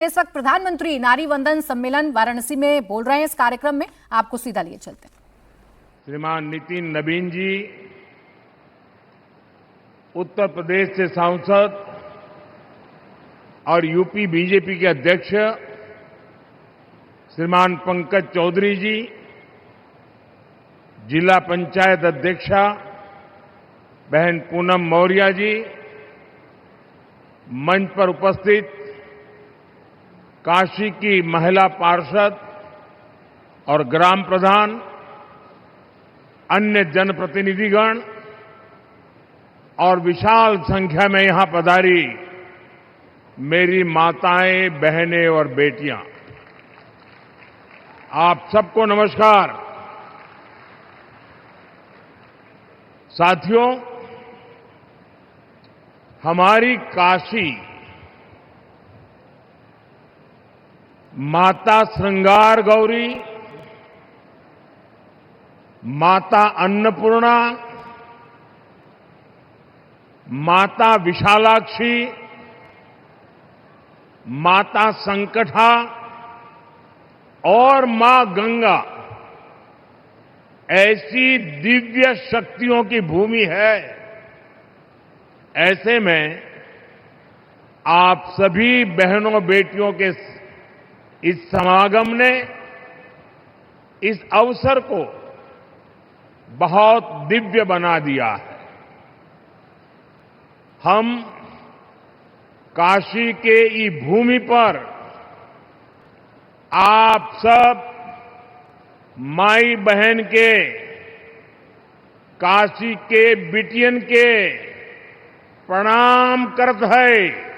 इस वक्त प्रधानमंत्री नारी वंदन सम्मेलन वाराणसी में बोल रहे हैं। इस कार्यक्रम में आपको सीधा लिए चलते हैं। श्रीमान नितिन नवीन जी, उत्तर प्रदेश से सांसद और यूपी बीजेपी के अध्यक्ष श्रीमान पंकज चौधरी जी, जिला पंचायत अध्यक्षा बहन पूनम मौर्य जी, मंच पर उपस्थित काशी की महिला पार्षद और ग्राम प्रधान, अन्य जनप्रतिनिधिगण और विशाल संख्या में यहां पधारी मेरी माताएं, बहनें और बेटियां, आप सबको नमस्कार। साथियों, हमारी काशी माता श्रृंगार गौरी, माता अन्नपूर्णा, माता विशालाक्षी, माता संकटा और मां गंगा ऐसी दिव्य शक्तियों की भूमि है। ऐसे में आप सभी बहनों बेटियों के इस समागम ने इस अवसर को बहुत दिव्य बना दिया है। हम काशी के ई भूमि पर आप सब माई बहन के, काशी के बिटियन के प्रणाम करत है।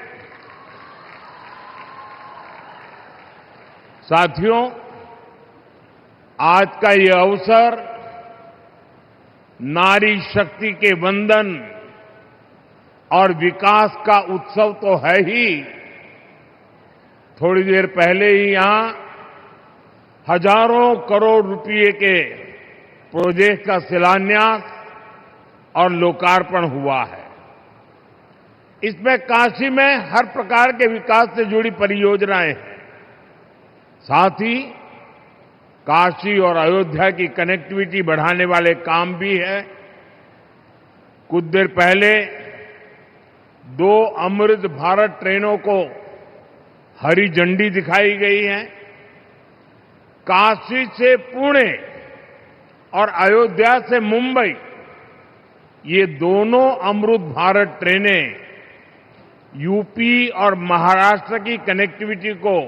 साथियों, आज का ये अवसर नारी शक्ति के वंदन और विकास का उत्सव तो है ही। थोड़ी देर पहले ही यहां हजारों करोड़ रुपए के प्रोजेक्ट का शिलान्यास और लोकार्पण हुआ है। इसमें काशी में हर प्रकार के विकास से जुड़ी परियोजनाएं हैं। साथ ही काशी और अयोध्या की कनेक्टिविटी बढ़ाने वाले काम भी है। कुछ देर पहले 2 अमृत भारत ट्रेनों को हरी झंडी दिखाई गई है। काशी से पुणे और अयोध्या से मुंबई, ये दोनों अमृत भारत ट्रेनें यूपी और महाराष्ट्र की कनेक्टिविटी को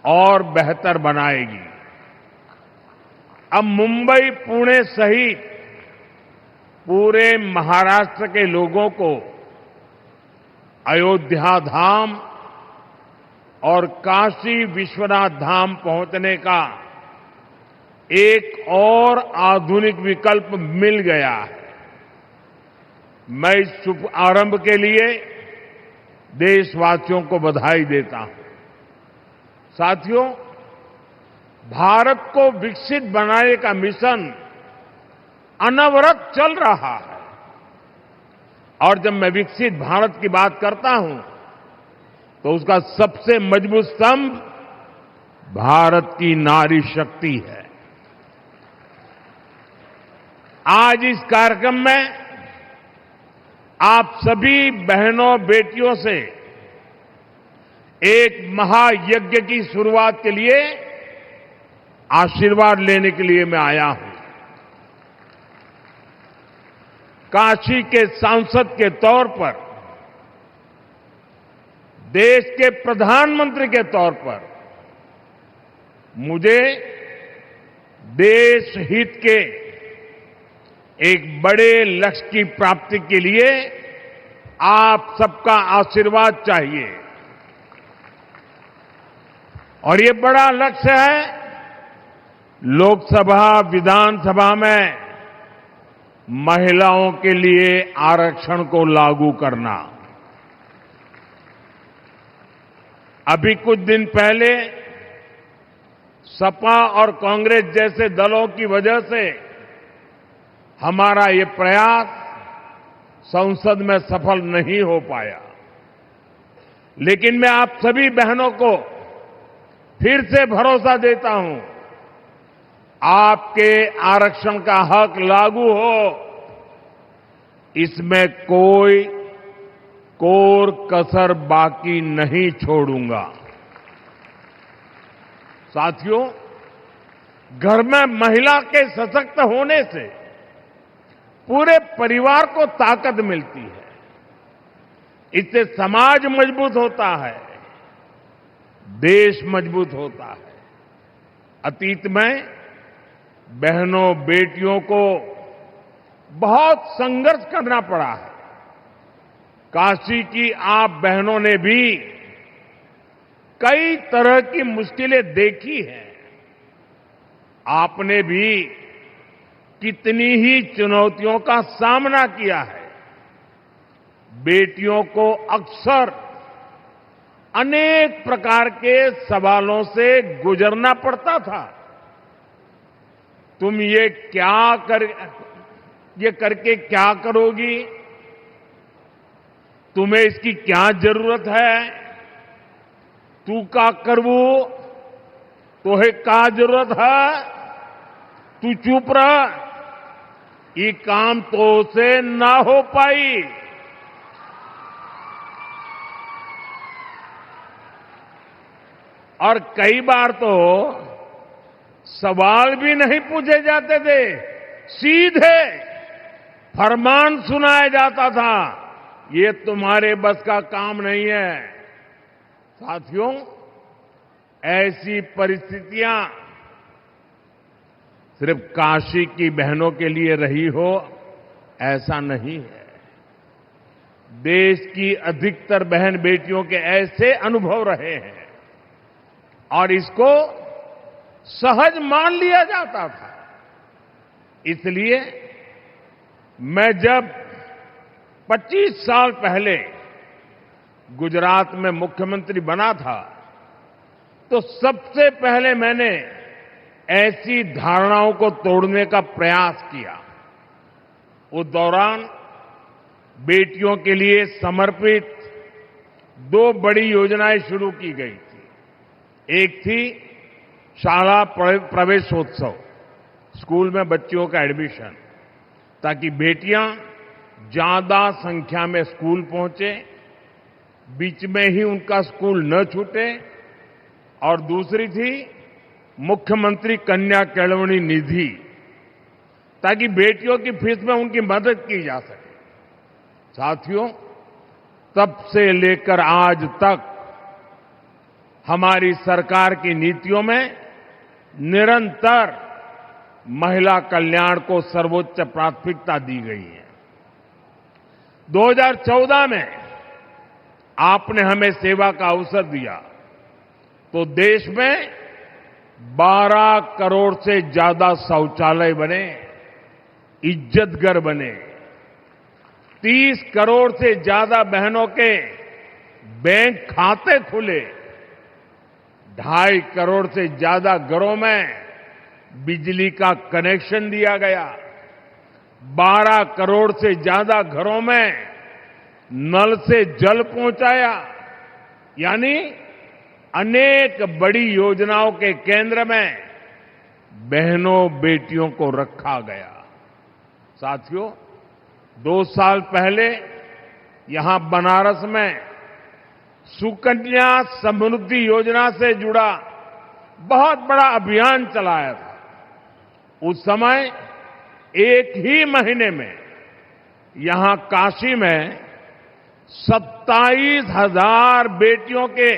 और बेहतर बनाएगी। अब मुंबई, पुणे सहित पूरे महाराष्ट्र के लोगों को अयोध्या धाम और काशी विश्वनाथ धाम पहुंचने का एक और आधुनिक विकल्प मिल गया है। मैं इस शुभ आरंभ के लिए देशवासियों को बधाई देता हूं। साथियों, भारत को विकसित बनाने का मिशन अनवरत चल रहा है। और जब मैं विकसित भारत की बात करता हूं तो उसका सबसे मजबूत स्तंभ भारत की नारी शक्ति है। आज इस कार्यक्रम में आप सभी बहनों बेटियों से एक महायज्ञ की शुरुआत के लिए आशीर्वाद लेने के लिए मैं आया हूं। काशी के सांसद के तौर पर, देश के प्रधानमंत्री के तौर पर मुझे देश हित के एक बड़े लक्ष्य की प्राप्ति के लिए आप सबका आशीर्वाद चाहिए। और ये बड़ा लक्ष्य है लोकसभा, विधानसभा में महिलाओं के लिए आरक्षण को लागू करना। अभी कुछ दिन पहले सपा और कांग्रेस जैसे दलों की वजह से हमारा ये प्रयास संसद में सफल नहीं हो पाया। लेकिन मैं आप सभी बहनों को फिर से भरोसा देता हूं, आपके आरक्षण का हक लागू हो, इसमें कोई कोर कसर बाकी नहीं छोड़ूंगा। साथियों, घर में महिला के सशक्त होने से पूरे परिवार को ताकत मिलती है, इससे समाज मजबूत होता है, देश मजबूत होता है। अतीत में बहनों बेटियों को बहुत संघर्ष करना पड़ा है। काशी की आप बहनों ने भी कई तरह की मुश्किलें देखी हैं। आपने भी कितनी ही चुनौतियों का सामना किया है। बेटियों को अक्सर अनेक प्रकार के सवालों से गुजरना पड़ता था। तुम ये करके क्या करोगी? तुम्हें इसकी क्या जरूरत है? तू का करवू? तोहे का जरूरत है? तू चुप रह, ये काम तो से ना हो पाई। और कई बार तो सवाल भी नहीं पूछे जाते थे, सीधे फरमान सुनाया जाता था, ये तुम्हारे बस का काम नहीं है। साथियों, ऐसी परिस्थितियां सिर्फ काशी की बहनों के लिए रही हो, ऐसा नहीं है। देश की अधिकतर बहन बेटियों के ऐसे अनुभव रहे हैं और इसको सहज मान लिया जाता था। इसलिए मैं जब 25 साल पहले गुजरात में मुख्यमंत्री बना था, तो सबसे पहले मैंने ऐसी धारणाओं को तोड़ने का प्रयास किया। उस दौरान बेटियों के लिए समर्पित 2 बड़ी योजनाएं शुरू की गई थी। एक थी शाला प्रवेशोत्सव, स्कूल में बच्चियों का एडमिशन, ताकि बेटियां ज्यादा संख्या में स्कूल पहुंचे, बीच में ही उनका स्कूल न छूटे। और दूसरी थी मुख्यमंत्री कन्या केळवणी निधि, ताकि बेटियों की फीस में उनकी मदद की जा सके। साथियों, तब से लेकर आज तक हमारी सरकार की नीतियों में निरंतर महिला कल्याण को सर्वोच्च प्राथमिकता दी गई है। 2014 में आपने हमें सेवा का अवसर दिया तो देश में 12 करोड़ से ज्यादा शौचालय बने, इज्जतघर बने, 30 करोड़ से ज्यादा बहनों के बैंक खाते खुले, 2.5 करोड़ से ज्यादा घरों में बिजली का कनेक्शन दिया गया, 12 करोड़ से ज्यादा घरों में नल से जल पहुंचाया। यानी अनेक बड़ी योजनाओं के केंद्र में बहनों बेटियों को रखा गया। साथियों, 2 साल पहले यहां बनारस में सुकन्या समृद्धि योजना से जुड़ा बहुत बड़ा अभियान चलाया था। उस समय एक ही महीने में यहां काशी में 27,000 बेटियों के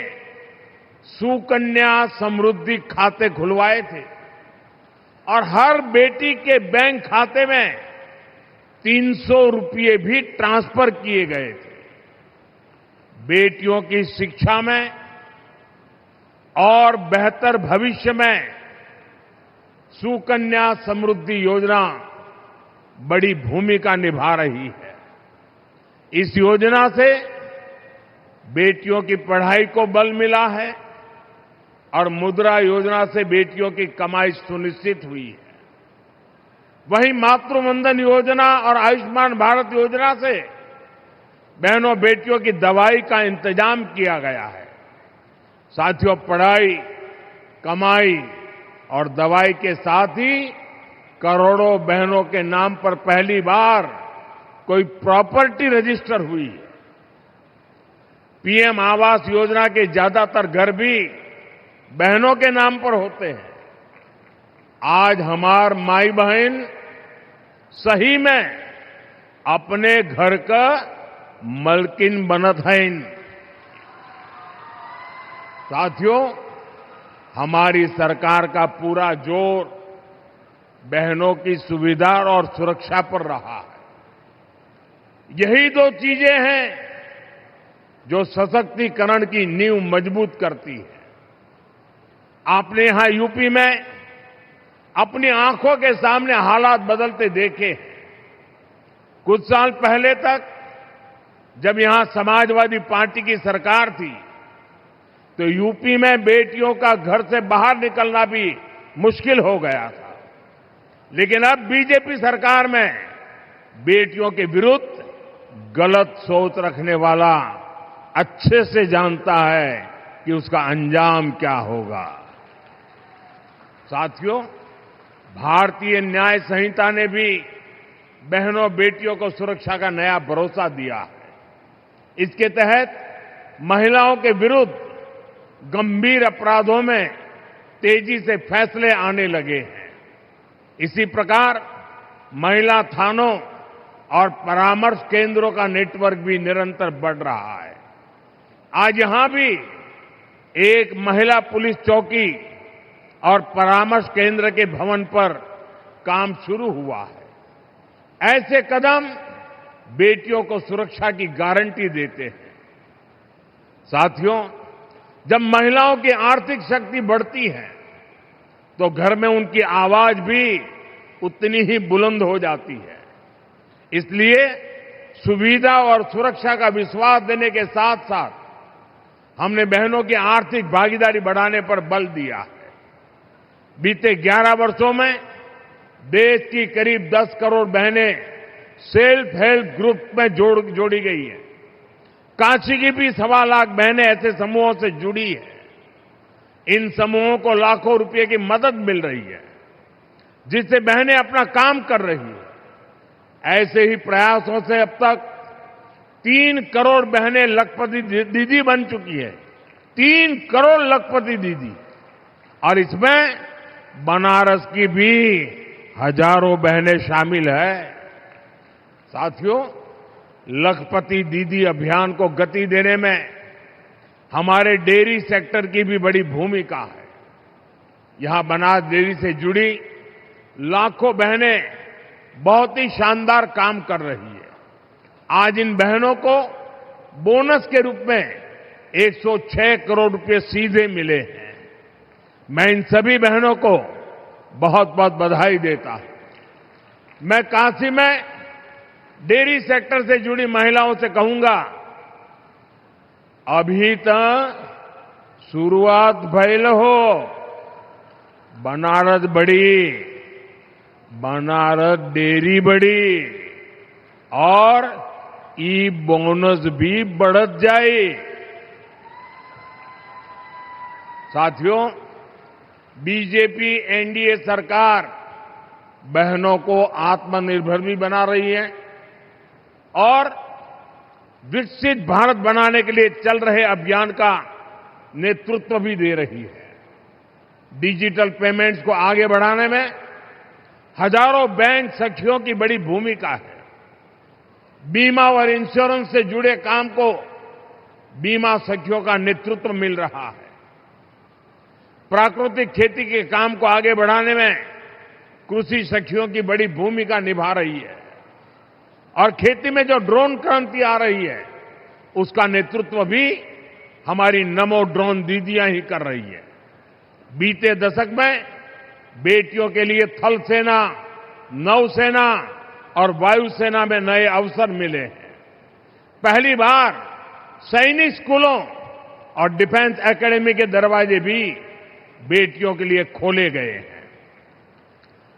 सुकन्या समृद्धि खाते खुलवाए थे और हर बेटी के बैंक खाते में 300 रुपये भी ट्रांसफर किए गए थे। बेटियों की शिक्षा में और बेहतर भविष्य में सुकन्या समृद्धि योजना बड़ी भूमिका निभा रही है। इस योजना से बेटियों की पढ़ाई को बल मिला है और मुद्रा योजना से बेटियों की कमाई सुनिश्चित हुई है। वहीं मातृवंदन योजना और आयुष्मान भारत योजना से बहनों बेटियों की दवाई का इंतजाम किया गया है। साथियों, पढ़ाई, कमाई और दवाई के साथ ही करोड़ों बहनों के नाम पर पहली बार कोई प्रॉपर्टी रजिस्टर हुई है। पीएम आवास योजना के ज्यादातर घर भी बहनों के नाम पर होते हैं। आज हमार माई बहन सही में अपने घर का मलकिन बनत हैं। साथियों, हमारी सरकार का पूरा जोर बहनों की सुविधा और सुरक्षा पर रहा है। यही दो चीजें हैं जो सशक्तिकरण की नींव मजबूत करती है। आपने यहां यूपी में अपनी आंखों के सामने हालात बदलते देखे हैं। कुछ साल पहले तक जब यहां समाजवादी पार्टी की सरकार थी तो यूपी में बेटियों का घर से बाहर निकलना भी मुश्किल हो गया था। लेकिन अब बीजेपी सरकार में बेटियों के विरुद्ध गलत सोच रखने वाला अच्छे से जानता है कि उसका अंजाम क्या होगा। साथियों, भारतीय न्याय संहिता ने भी बहनों बेटियों को सुरक्षा का नया भरोसा दिया है। इसके तहत महिलाओं के विरुद्ध गंभीर अपराधों में तेजी से फैसले आने लगे हैं। इसी प्रकार महिला थानों और परामर्श केंद्रों का नेटवर्क भी निरंतर बढ़ रहा है। आज यहां भी एक महिला पुलिस चौकी और परामर्श केंद्र के भवन पर काम शुरू हुआ है। ऐसे कदम बेटियों को सुरक्षा की गारंटी देते हैं। साथियों, जब महिलाओं की आर्थिक शक्ति बढ़ती है तो घर में उनकी आवाज भी उतनी ही बुलंद हो जाती है। इसलिए सुविधा और सुरक्षा का विश्वास देने के साथ साथ हमने बहनों की आर्थिक भागीदारी बढ़ाने पर बल दिया है। बीते 11 वर्षों में देश की करीब 10 करोड़ बहनें सेल्फ हेल्प ग्रुप में जोड़ी गई हैं। काशी की भी 1.25 लाख बहनें ऐसे समूहों से जुड़ी हैं। इन समूहों को लाखों रुपए की मदद मिल रही है, जिससे बहनें अपना काम कर रही हैं। ऐसे ही प्रयासों से अब तक 3 करोड़ बहनें लखपति दीदी बन चुकी है। 3 करोड़ लखपति दीदी, और इसमें बनारस की भी हजारों बहनें शामिल है। साथियों, लखपति दीदी अभियान को गति देने में हमारे डेयरी सेक्टर की भी बड़ी भूमिका है। यहां बनास डेयरी से जुड़ी लाखों बहनें बहुत ही शानदार काम कर रही है। आज इन बहनों को बोनस के रूप में 106 करोड़ रुपए सीधे मिले हैं। मैं इन सभी बहनों को बहुत बहुत बधाई देता हूं। मैं काशी में डेयरी सेक्टर से जुड़ी महिलाओं से कहूंगा, अभी तक शुरुआत भइल हो। बनारस बड़ी, बनारस डेयरी बड़ी और ई बोनस भी बढ़त जाए। साथियों, बीजेपी एनडीए सरकार बहनों को आत्मनिर्भर भी बना रही है और विकसित भारत बनाने के लिए चल रहे अभियान का नेतृत्व भी दे रही है। डिजिटल पेमेंट्स को आगे बढ़ाने में हजारों बैंक सखियों की बड़ी भूमिका है। बीमा और इंश्योरेंस से जुड़े काम को बीमा सखियों का नेतृत्व मिल रहा है। प्राकृतिक खेती के काम को आगे बढ़ाने में कृषि सखियों की बड़ी भूमिका निभा रही है और खेती में जो ड्रोन क्रांति आ रही है उसका नेतृत्व भी हमारी नमो ड्रोन दीदियां ही कर रही है। बीते दशक में बेटियों के लिए थल सेना, नौसेना और वायुसेना में नए अवसर मिले हैं। पहली बार सैनिक स्कूलों और डिफेंस एकेडमी के दरवाजे भी बेटियों के लिए खोले गए हैं।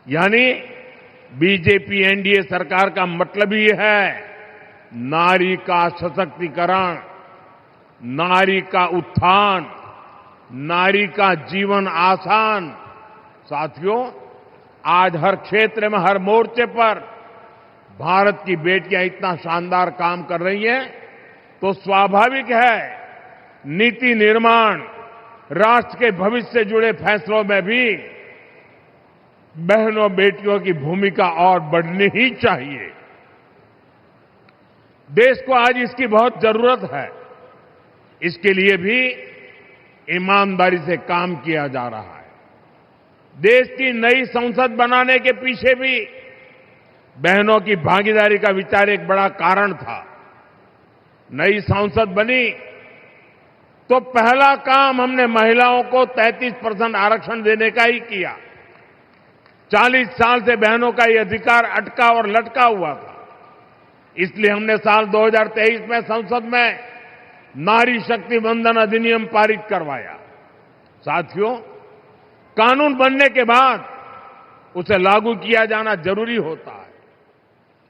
यानी बीजेपी एनडीए सरकार का मतलब ही है नारी का सशक्तिकरण, नारी का उत्थान, नारी का जीवन आसान। साथियों, आज हर क्षेत्र में, हर मोर्चे पर भारत की बेटियां इतना शानदार काम कर रही हैं, तो स्वाभाविक है नीति निर्माण, राष्ट्र के भविष्य से जुड़े फैसलों में भी बहनों बेटियों की भूमिका और बढ़नी ही चाहिए। देश को आज इसकी बहुत जरूरत है। इसके लिए भी ईमानदारी से काम किया जा रहा है। देश की नई संसद बनाने के पीछे भी बहनों की भागीदारी का विचार एक बड़ा कारण था। नई संसद बनी तो पहला काम हमने महिलाओं को 33% आरक्षण देने का ही किया। 40 साल से बहनों का ये अधिकार अटका और लटका हुआ था। इसलिए हमने साल 2023 में संसद में नारी शक्ति वंदन अधिनियम पारित करवाया। साथियों, कानून बनने के बाद उसे लागू किया जाना जरूरी होता है।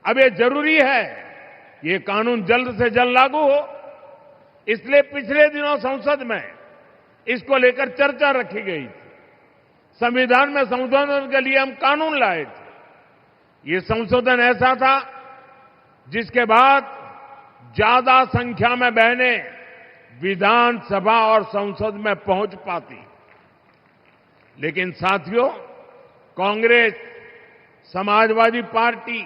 अब ये जरूरी है ये कानून जल्द से जल्द लागू हो। इसलिए पिछले दिनों संसद में इसको लेकर चर्चा रखी गई थी। संविधान में संशोधन के लिए हम कानून लाए थे। ये संशोधन ऐसा था जिसके बाद ज्यादा संख्या में बहनें विधानसभा और संसद में पहुंच पाती। लेकिन साथियों, कांग्रेस, समाजवादी पार्टी,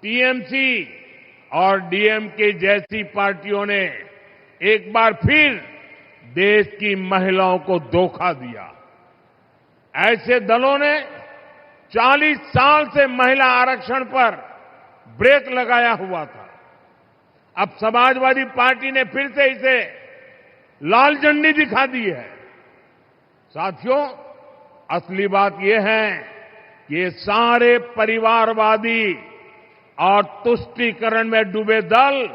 टीएमसी और डीएमके जैसी पार्टियों ने एक बार फिर देश की महिलाओं को धोखा दिया। ऐसे दलों ने 40 साल से महिला आरक्षण पर ब्रेक लगाया हुआ था। अब समाजवादी पार्टी ने फिर से इसे लाल झंडी दिखा दी है। साथियों, असली बात यह है कि ये सारे परिवारवादी और तुष्टीकरण में डूबे दल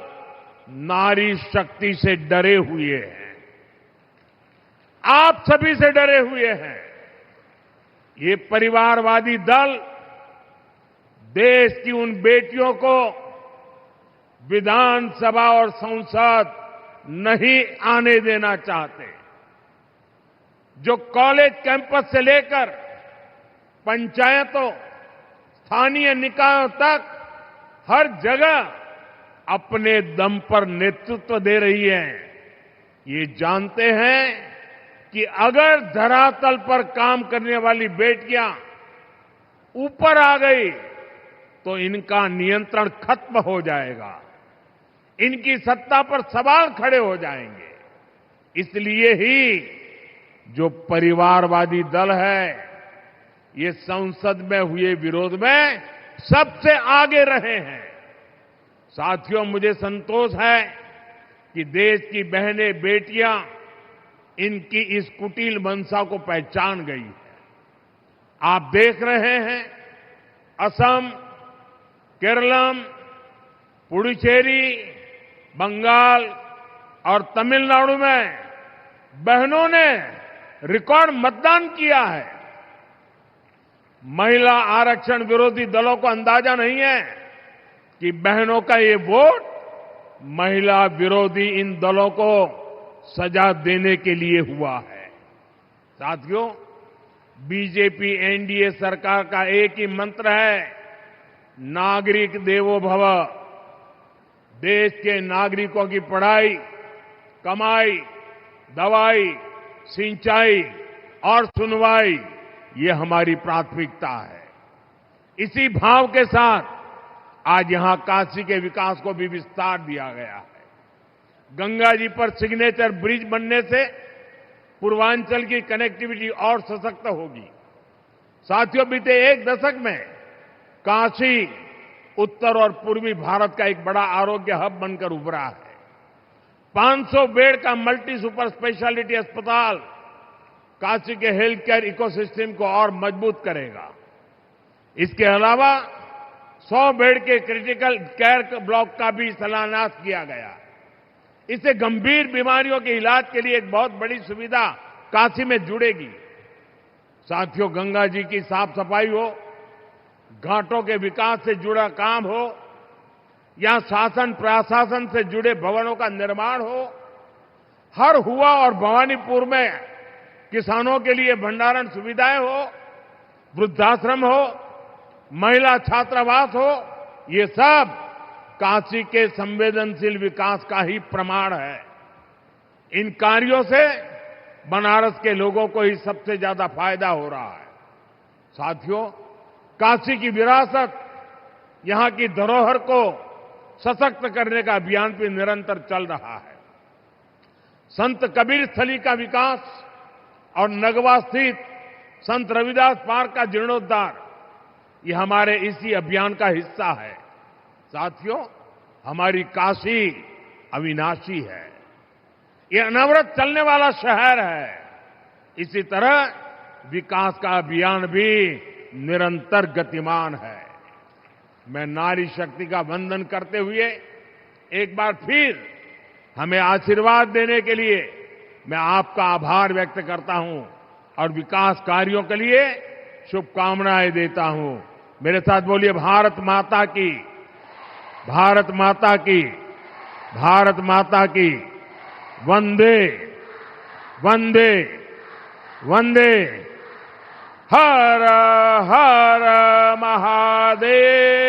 नारी शक्ति से डरे हुए हैं। आप सभी से डरे हुए हैं। ये परिवारवादी दल देश की उन बेटियों को विधानसभा और संसद नहीं आने देना चाहते, जो कॉलेज कैंपस से लेकर पंचायतों, स्थानीय निकायों तक हर जगह अपने दम पर नेतृत्व दे रही है। ये जानते हैं कि अगर धरातल पर काम करने वाली बेटियां ऊपर आ गई तो इनका नियंत्रण खत्म हो जाएगा, इनकी सत्ता पर सवाल खड़े हो जाएंगे। इसलिए ही जो परिवारवादी दल है, ये संसद में हुए विरोध में सबसे आगे रहे हैं। साथियों, मुझे संतोष है कि देश की बहनें, बेटियां इनकी इस कुटिल मंशा को पहचान गई है। आप देख रहे हैं, असम, केरलम, पुडुचेरी, बंगाल और तमिलनाडु में बहनों ने रिकॉर्ड मतदान किया है। महिला आरक्षण विरोधी दलों को अंदाजा नहीं है कि बहनों का ये वोट महिला विरोधी इन दलों को सजा देने के लिए हुआ है। साथियों, बीजेपी एनडीए सरकार का एक ही मंत्र है, नागरिक देवो भव। देश के नागरिकों की पढ़ाई, कमाई, दवाई, सिंचाई और सुनवाई, ये हमारी प्राथमिकता है। इसी भाव के साथ आज यहां काशी के विकास को भी विस्तार दिया गया है। गंगा जी पर सिग्नेचर ब्रिज बनने से पूर्वांचल की कनेक्टिविटी और सशक्त होगी। साथियों, बीते एक दशक में काशी उत्तर और पूर्वी भारत का एक बड़ा आरोग्य हब बनकर उभरा है। 500 बेड का मल्टी सुपर स्पेशलिटी अस्पताल काशी के हेल्थ केयर इकोसिस्टम को और मजबूत करेगा। इसके अलावा 100 बेड के क्रिटिकल केयर ब्लॉक का भी शिलान्यास किया गया। इससे गंभीर बीमारियों के इलाज के लिए एक बहुत बड़ी सुविधा काशी में जुड़ेगी। साथियों, गंगा जी की साफ सफाई हो, घाटों के विकास से जुड़ा काम हो, या शासन प्रशासन से जुड़े भवनों का निर्माण हो, हर हुआ और भवानीपुर में किसानों के लिए भंडारण सुविधाएं हो, वृद्धाश्रम हो, महिला छात्रावास हो, ये सब काशी के संवेदनशील विकास का ही प्रमाण है। इन कार्यों से बनारस के लोगों को ही सबसे ज्यादा फायदा हो रहा है। साथियों, काशी की विरासत, यहां की धरोहर को सशक्त करने का अभियान भी निरंतर चल रहा है। संत कबीर स्थली का विकास और नगवा स्थित संत रविदास पार्क का जीर्णोद्धार, ये हमारे इसी अभियान का हिस्सा है। साथियों, हमारी काशी अविनाशी है, ये अनवरत चलने वाला शहर है। इसी तरह विकास का अभियान भी निरंतर गतिमान है। मैं नारी शक्ति का वंदन करते हुए एक बार फिर हमें आशीर्वाद देने के लिए मैं आपका आभार व्यक्त करता हूं और विकास कार्यों के लिए शुभकामनाएं देता हूं। मेरे साथ बोलिए, भारत माता की, भारत माता की, भारत माता की, वंदे वंदे वंदे, हर हर महादेव।